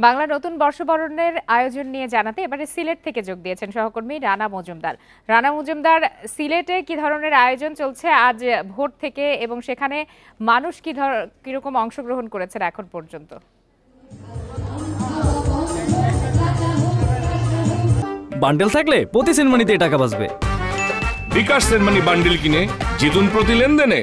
বাংলা নতুন বর্ষবরণের আয়োজন নিয়ে জানাতে এবারে সিলেট থেকে যোগ দিয়েছেন সহকর্মী রানা মজুমদার। রানা মজুমদার, সিলেটে কি ধরনের আয়োজন চলছে আজ ভোর থেকে এবং সেখানে মানুষ কিরকম অংশগ্রহণ করেছেন এখন পর্যন্ত? বান্ডেল থাকলে প্রতি সেনমানিতে টাকা বাঁচবে। বিকাশ সেনমানি বান্ডেল কিনে জিতুন প্রতি লেনদেনে।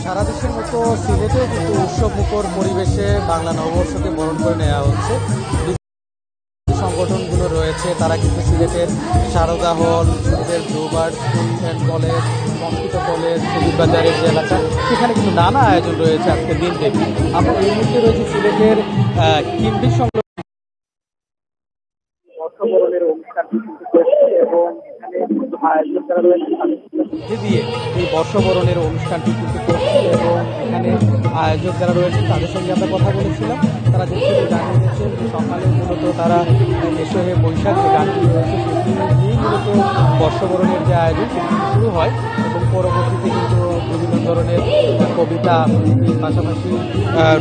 সারা দেশের মতো সিলেটেও কিন্তু উৎসবমুখর পরিবেশে বাংলা নববর্ষকে বরণ করে নেওয়া হচ্ছে। সংগঠনগুলো রয়েছে, তারা কিন্তু সিলেটের সারদা হল, সিলেটের Bluebird school and college, computer college, শহীদ বাজারের যে এলাকা, সেখানে কিন্তু নানা আয়োজন রয়েছে আজকে দিনব্যাপী। আমরা এই মুহূর্তে রয়েছে সিলেটের কিমবির বর্ষবরণের অনুষ্ঠান এবং দিয়ে এই বর্ষবরণের অনুষ্ঠানটি কিন্তু করছে এবং এখানে আয়োজক যারা রয়েছে তাদের সঙ্গে আমরা কথা বলেছিলাম। তারা যেহেতু জানিয়েছেন যে সকালে মূলত তারা এসে বৈশাখ যে গানটি রয়েছে সেটি নিয়েই মূলত বর্ষবরণের যে আয়োজন সেটি শুরু হয় এবং পরবর্তীতে কিন্তু বিভিন্ন ধরনের কবিতা আবৃত্তির পাশাপাশি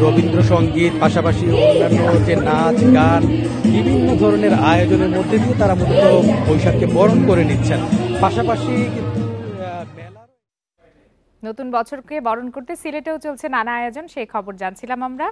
রবীন্দ্রসঙ্গীত, পাশাপাশি অন্যান্য যে নাচ গান, বিভিন্ন ধরনের আয়োজনের মধ্যে দিয়ে তারা মূলত বৈশাখকে বরণ করে নিচ্ছেন। পাশাপাশি কিন্তু নতুন বছরকে বরণ করতে সিলেটেও চলছে নানা আয়োজন, সেই খবর জানছিলাম আমরা।